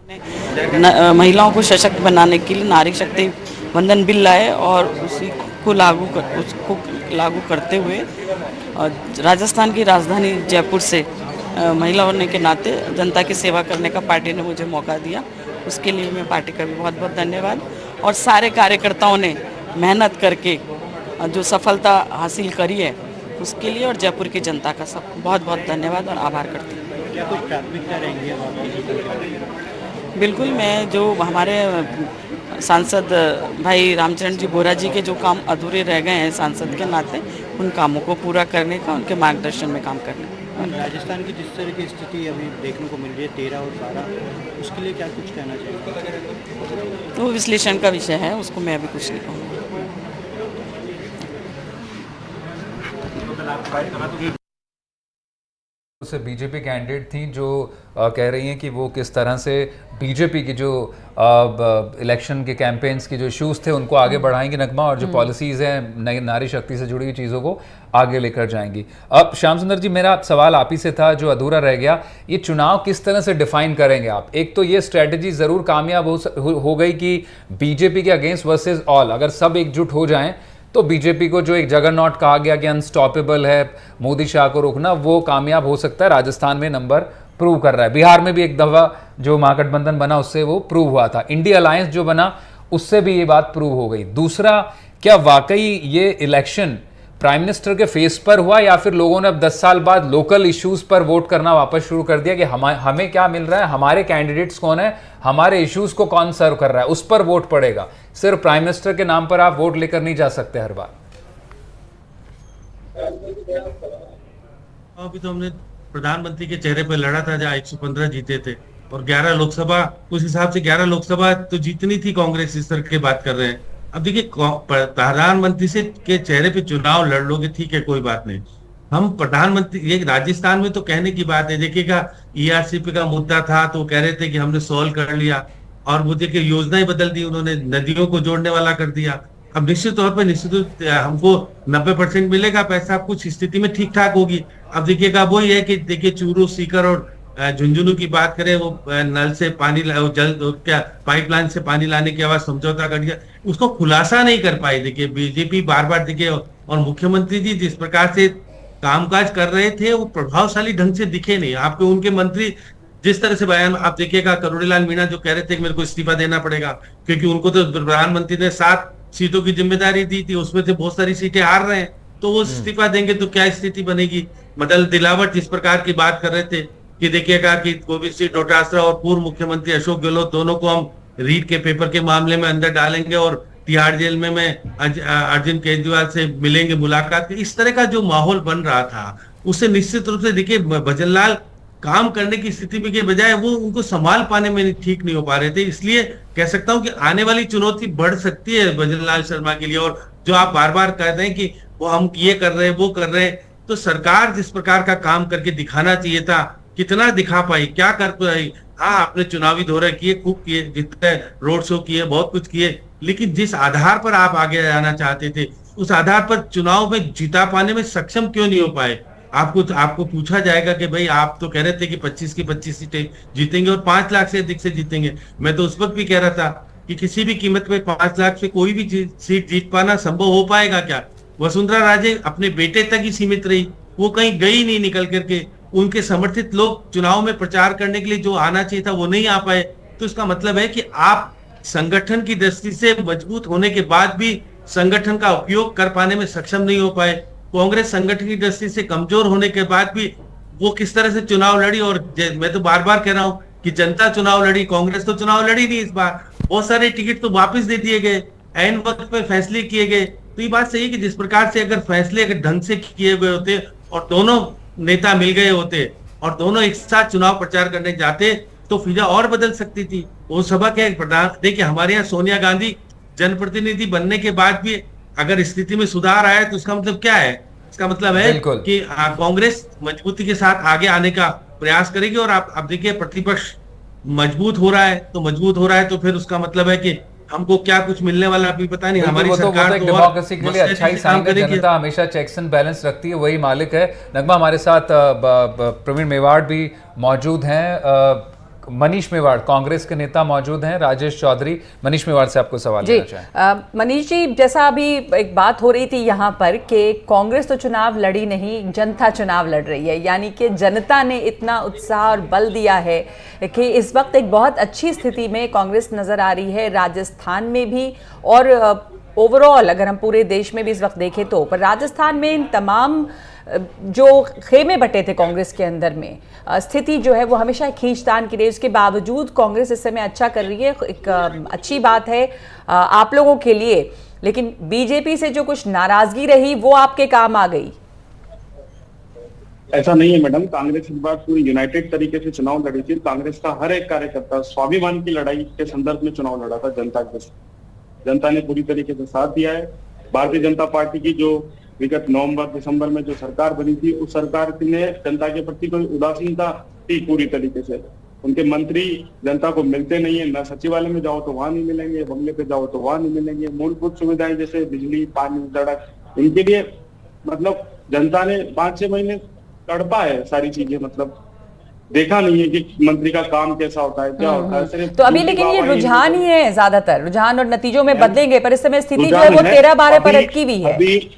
महिलाओं को सशक्त बनाने के लिए नारी शक्ति वंदन बिल लाए और उसको लागू करते हुए राजस्थान की राजधानी जयपुर से महिला होने के नाते जनता की सेवा करने का पार्टी ने मुझे मौका दिया। उसके लिए मैं पार्टी का भी बहुत बहुत धन्यवाद और सारे कार्यकर्ताओं ने मेहनत करके जो सफलता हासिल करी है उसके लिए और जयपुर की जनता का सबको बहुत बहुत धन्यवाद और आभार करती हूँ। क्या कुछ प्राथमिकता रहेंगी अब आपकी जीतने के लिए? बिल्कुल, मैं जो हमारे सांसद भाई रामचरण जी बोरा जी के जो काम अधूरे रह गए हैं सांसद के नाते, उन कामों को पूरा करने का, उनके मार्गदर्शन में काम करने का। राजस्थान की जिस तरह की स्थिति अभी देखने को मिल रही है 13 और 12, उसके लिए क्या कुछ कहना चाहिए? तो विश्लेषण का विषय है, उसको मैं अभी कुछ नहीं कहूँगी। से बीजेपी कैंडिडेट थी जो कह रही हैं कि वो किस तरह से बीजेपी की जो इलेक्शन के कैंपेन्स के जो इश्यूज थे उनको आगे बढ़ाएंगी नगमा, और जो पॉलिसीज़ हैं नारी शक्ति से जुड़ी हुई चीज़ों को आगे लेकर जाएंगी। अब श्याम सुंदर जी, मेरा सवाल आप ही से था जो अधूरा रह गया, ये चुनाव किस तरह से डिफाइन करेंगे आप? एक तो ये स्ट्रेटजी ज़रूर कामयाब हो गई कि बीजेपी के अगेंस्ट वर्सेज ऑल, अगर सब एकजुट हो जाएं तो बीजेपी को जो एक जगरनॉट कहा गया कि अनस्टॉपेबल है, मोदी शाह को रोकना, वो कामयाब हो सकता है। राजस्थान में नंबर प्रूव कर रहा है, बिहार में भी एक दफा जो महागठबंधन बना उससे वो प्रूव हुआ था, इंडिया अलायंस जो बना उससे भी ये बात प्रूव हो गई। दूसरा, क्या वाकई ये इलेक्शन प्राइम मिनिस्टर के फेस पर हुआ या फिर लोगों ने अब 10 साल बाद लोकल इश्यूज पर वोट करना वापस शुरू कर दिया कि हमें क्या मिल रहा है, हमारे कैंडिडेट्स कौन है, हमारे इश्यूज को कौन सर्व कर रहा है, उस पर वोट पड़ेगा। सिर्फ प्राइम मिनिस्टर के नाम पर आप वोट लेकर नहीं जा सकते हर बार। अभी तो हमने प्रधानमंत्री के चेहरे पर लड़ा था जहाँ 115 जीते थे और 11 लोकसभा, उस हिसाब से 11 लोकसभा तो जीतनी थी कांग्रेस, इस तरह की बात कर रहे हैं। अब देखिए, प्रधानमंत्री से के चेहरे पे चुनाव लड़ लोगे, ठीक है, कोई बात नहीं। हम प्रधानमंत्री, ये राजस्थान में तो कहने की बात है, देखिएगा ईआरसीपी का मुद्दा था तो वो कह रहे थे कि हमने सॉल्व कर लिया, और वो देखिए योजनाएं बदल दी उन्होंने, नदियों को जोड़ने वाला कर दिया। अब निश्चित तौर पर निश्चित हमको 90% मिलेगा पैसा, कुछ स्थिति में ठीक ठाक होगी। अब देखिएगा वही है कि देखिए चूरू, सीकर और झुंझुनू की बात करें, वो नल से पानी जल क्या पाइपलाइन से पानी लाने के बाद समझौता कर दिया, उसको खुलासा नहीं कर पाई। देखिए बीजेपी बार बार, देखिए, और मुख्यमंत्री जी जिस प्रकार से कामकाज कर रहे थे वो प्रभावशाली ढंग से दिखे नहीं आपको। उनके मंत्री जिस तरह से बयान आप देखिएगा, करोड़ीलाल मीणा जो कह रहे थे कि मेरे को इस्तीफा देना पड़ेगा क्योंकि उनको तो प्रधानमंत्री ने 7 सीटों की जिम्मेदारी दी थी, उसमें से बहुत सारी सीटें हार रहे हैं, तो वो इस्तीफा देंगे तो क्या स्थिति बनेगी। मदन दिलावर जिस प्रकार की बात कर रहे थे कि देखिएगा कि गोविंद सिंह डोटासरा और पूर्व मुख्यमंत्री अशोक गहलोत दोनों को हम रीट के पेपर के मामले में अंदर डालेंगे और तिहाड़ जेल में मैं अरविंद केजरीवाल से मिलेंगे मुलाकात के, इस तरह का जो माहौल बन रहा था उससे निश्चित रूप से देखिए भजनलाल काम करने की स्थिति में के बजाय वो उनको संभाल पाने में ठीक नहीं हो पा रहे थे। इसलिए कह सकता हूं कि आने वाली चुनौती बढ़ सकती है भजनलाल शर्मा के लिए। और जो आप बार बार कहते हैं कि वो हम ये कर रहे हैं वो कर रहे हैं, तो सरकार जिस प्रकार का काम करके दिखाना चाहिए था, कितना दिखा पाई, क्या कर पाई। हाँ, आपने चुनावी दौरे किए, खूब किए, जितने रोड शो किए, बहुत कुछ किए, लेकिन जिस आधार पर आप आगे जाना चाहते थे उस आधार पर चुनाव में जीता पाने में सक्षम क्यों नहीं हो पाए। आपको पूछा जाएगा कि भाई आप तो कह रहे थे कि 25 की 25 सीटें जीतेंगे और 5 लाख से अधिक से जीतेंगे। मैं तो उस वक्त भी कह रहा था कि किसी भी कीमत पे 5 लाख से कोई भी सीट जीत पाना संभव हो पाएगा क्या। वसुंधरा राजे अपने बेटे तक ही सीमित रही, वो कहीं गई नहीं निकल करके। उनके समर्थित लोग चुनाव में प्रचार करने के लिए जो आना चाहिए था वो नहीं आ पाए। तो इसका मतलब है कि आप संगठन की दृष्टि से मजबूत होने के बाद भी संगठन का उपयोग कर पाने में सक्षम नहीं हो पाए। कांग्रेस संगठन की दृष्टि से कमजोर होने के बाद भी वो किस तरह से चुनाव लड़ी। और मैं तो बार बार कह रहा हूं कि जनता चुनाव लड़ी, कांग्रेस तो चुनाव लड़ी नहीं। इस बार बहुत सारे टिकट तो वापस दे दिए गए, ऐन वक्त पे फैसले किए गए। तो ये बात सही है कि जिस प्रकार से अगर फैसले अगर ढंग से किए हुए होते और दोनों नेता मिल गए होते और दोनों एक साथ चुनाव प्रचार करने जाते तो फिजा और बदल सकती थी। वो सभा के प्रधान देखिए, हमारे यहाँ सोनिया गांधी जनप्रतिनिधि बनने के बाद भी अगर स्थिति में सुधार आया तो इसका मतलब क्या है। इसका मतलब है कि कांग्रेस मजबूती के साथ आगे आने का प्रयास करेगी। और आप देखिए प्रतिपक्ष मजबूत हो रहा है, तो मजबूत हो रहा है तो फिर उसका मतलब है कि हमको क्या कुछ मिलने वाला अभी पता नहीं। हमारी सरकार तो डेमोक्रेसी के लिए अच्छा ही साइन है, जनता हमेशा चेक्स एंड बैलेंस रखती है, वही मालिक है। नगमा, हमारे साथ प्रवीण मेवाड़ भी मौजूद हैं। मनीष मेवाड़ कांग्रेस के नेता मौजूद हैं, राजेश चौधरी। मनीष मेवाड़ से आपको सवाल जी लेना चाहें। मनीष जी, जैसा अभी एक बात हो रही थी यहाँ पर कि कांग्रेस तो चुनाव लड़ी नहीं, जनता चुनाव लड़ रही है, यानी कि जनता ने इतना उत्साह और बल दिया है कि इस वक्त एक बहुत अच्छी स्थिति में कांग्रेस नजर आ रही है, राजस्थान में भी और ओवरऑल अगर हम पूरे देश में भी इस वक्त देखें तो। पर राजस्थान में इन तमाम जो खेमे बटे थे कांग्रेस के अंदर में, स्थिति जो है वो हमेशा खींचतान की रही, उसके बावजूद कांग्रेस इस समय अच्छा कर रही है, एक अच्छी बात है आप लोगों के लिए। लेकिन बीजेपी से जो कुछ नाराजगी रही वो आपके काम आ गई? ऐसा नहीं है मैडम, कांग्रेस इस बार पूरी यूनाइटेड तरीके से चुनाव लड़ी थी। कांग्रेस का हर एक कार्यकर्ता स्वाभिमान की लड़ाई के संदर्भ में चुनाव लड़ा था जनता के साथ। जनता ने पूरी तरीके से साथ दिया है। भारतीय जनता पार्टी की जो विगत नवंबर दिसंबर में जो सरकार बनी थी, उस सरकार ने जनता के प्रति कोई उदासीनता थी पूरी तरीके से। उनके मंत्री जनता को मिलते नहीं है, न सचिवालय में जाओ तो वहां नहीं मिलेंगे, बंगले पे जाओ तो वहां नहीं मिलेंगे। मूलभूत सुविधाएं जैसे बिजली, पानी, सड़क, इनके लिए मतलब जनता ने 5-6 महीने तड़पा है सारी चीजें, मतलब देखा नहीं है कि मंत्री का काम कैसा होता है, क्या होता है। सिर्फ तो अभी लेकिन ये रुझान ही है, ज्यादातर रुझान और नतीजों में बदलेंगे, पर इस समय स्थिति जो है वो 13-12 पर अटकी हुई है। अभी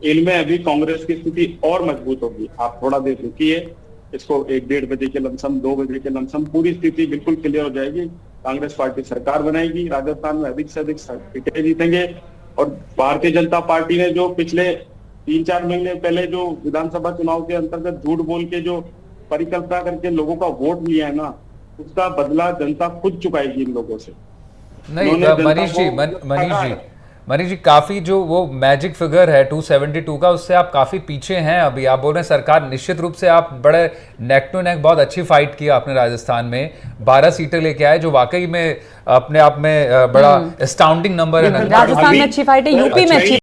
इनमें अभी कांग्रेस की स्थिति और मजबूत होगी। आप थोड़ा देर रुकिए, इसको 1-1:30 बजे के लमसम, 2 बजे के लमसम पूरी स्थिति बिल्कुल क्लियर हो जाएगी। कांग्रेस पार्टी सरकार बनाएगी, राजस्थान में अधिक से अधिक सीटें जीतेंगे। और भारतीय जनता पार्टी ने जो पिछले 3-4 महीने पहले जो विधानसभा चुनाव के अंतर्गत झूठ बोल के जो परिकल्पना करके लोगों का वोट लिया है ना, उसका बदला जनता खुद चुकाएगी इन लोगों से। नहीं मनीष जी काफी जो वो मैजिक फिगर है 272 का, उससे आप काफी पीछे हैं। अभी आप बोल रहे हैं सरकार, निश्चित रूप से आप बड़े नेक टू नेक बहुत अच्छी फाइट की आपने राजस्थान में, 12 सीटें लेके आए, जो वाकई में अपने आप में बड़ा एस्टाउंडिंग नंबर है। राजस्थान में अच्छी फाइट है, यूपी में अच्छी